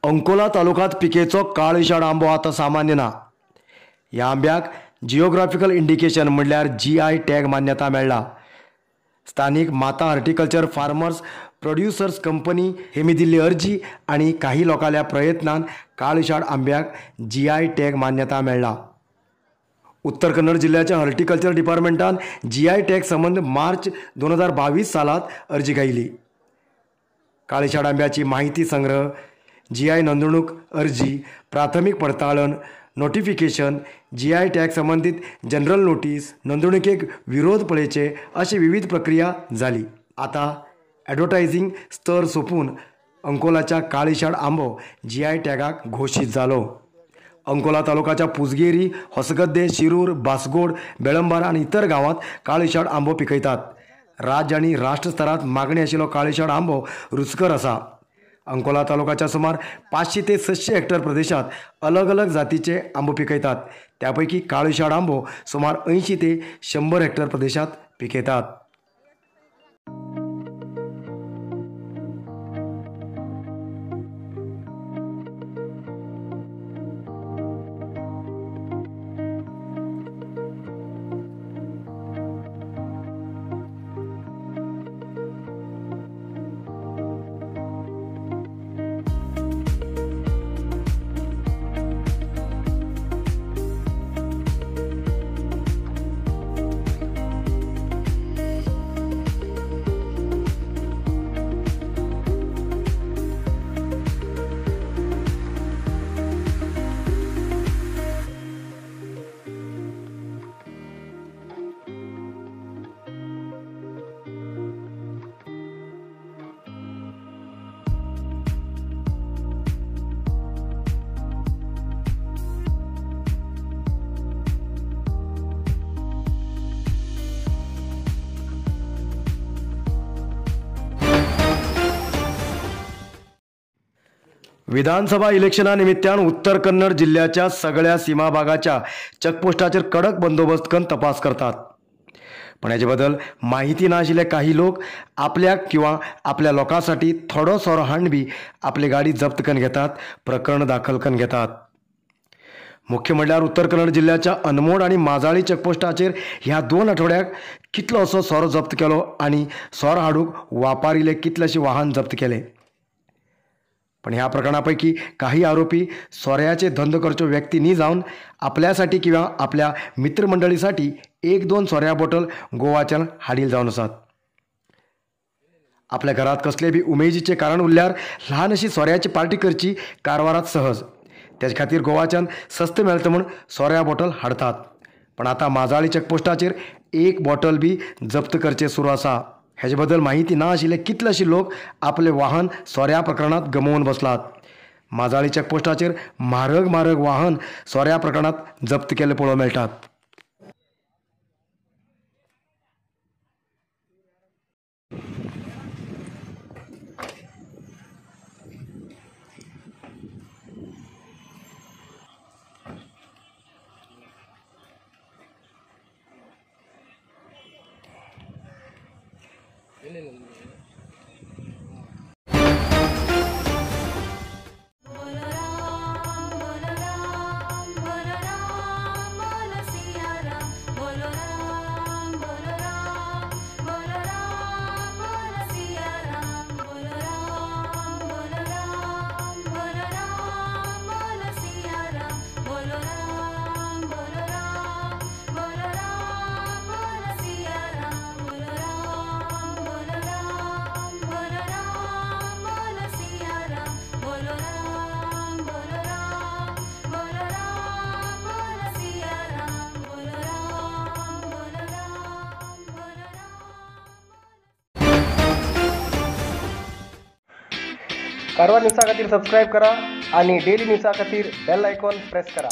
अंकोला तालुक्यात पिकेचो काळीशाड आंबो आता सामान्य ना। ह्या आंब्याक जिओग्राफिकल इंडिकेशन म्हणल्यार GI टॅग मान्यता मेळ्ळा। स्थानिक माता हॉर्टिकल्चर फार्मर्स प्रोड्युसर्स कंपनी हेमी दिल्ली अर्जी आणि काही लोकांच्या प्रयत्नान काळीशाड आंब्याक GI टॅग मान्यता मेळ्ळा। उत्तर कन्नड जिल्ह्याच्या हॉर्टिकल्चर डिपार्टमेंटान GI टॅग संबंध मार्च 2022 सालात अर्जी घायली। काळीशाड आंब्याची माहिती संग्रह, GI नोंदणूक अर्जी, प्राथमिक पडताळण, नोटिफिकेशन, GI टॅग संबंधित जनरल नोटीस, नोंदणुकेक विरोध पळयचे अशी विविध प्रक्रिया झाली। आता ॲडव्हर्टायझिंग स्तर सोपून अंकोलाच्या काळीशाड आंबो GI टॅगाक घोषित जालो। अंकोला तालुक्याच्या पुजगेरी, होसगद्दे, शिरूर, बासगोड, बेळंबारा आणि इतर गावात काळीशाड आंबो पिकयतात। राज्य आणि राष्ट्र स्तरात मागणी आशिल्लो काळीशाड आंबो रुचकर आसा। अंकोला तालुक्याच्या सुमार 500 ते 600 हेक्टर प्रदेशात अलग अलग जातीचे आंबो पिकयतात। त्यापैकी काळीशाड आंबो सुमार 80 ते 100 हेक्टर प्रदेशात पिकयतात। विधानसभा इलेक्शना निमित्तान उत्तर कन्नड जिल्ह्याच्या सगळ्या सीमा भागाच्या चेकपोस्टाचेर कडक बंदोबस्त करून तपास करतात। पण याचे बदल माहिती नाशिल्ले काही लोक आपल्याक किंवा आपल्या लोकांसाठी थोडो सोरो हांड बी आपली गाडी जप्त करून घेतात, प्रकरण दाखल करून घेतात। मुख्य म्हणल्यार उत्तर कन्नड जिल्ह्याच्या अनमोड आणि माजाळी चेकपोस्टाचेर ह्या 2 आठवड्याक कितलो असो सोरो जप्त केलो आणि सोरो हाडूंक वापरिल्ले कितलेशे वाहन जप्त केले। पण ह्या प्रकरणापैकी काही आरोपी सोऱ्याचे धंदो करच्यो व्यक्ती न्ही जावन आपल्यासाठी किंवा आपल्या मित्रमंडळीसाठी 1-2 सोऱ्या बॉटल गोवाच्यान हाडील जावन आसात। आपल्या घरात कसले बी उमेदीचे कारण उरल्यार ल्हान अशी सोऱ्याची पार्टी करची कारवारात सहज। त्याच्या खातीर गोवाच्यान सस्त मेळटा म्हूण सोऱ्या बॉटल हाडतात। पण आता माजाळी चेकपोस्टाचेर 1 बॉटल बी जप्त करचे सुरू आसा। हेजे बद्दल माहिती ना आशिल्ले कितलेशे लोक आपले वाहन सोऱ्या प्रकरणात गमोवन बसलात। माजाळी चेकपोस्टाचेर म्हारग वाहन सोऱ्या प्रकरणात जप्त केले पळोवंक मेळटात। कारवार न्यूज़ा खातीर सबस्क्राईब करा आणि डेली न्यूज़ा खातीर बेल आयकॉन प्रेस करा।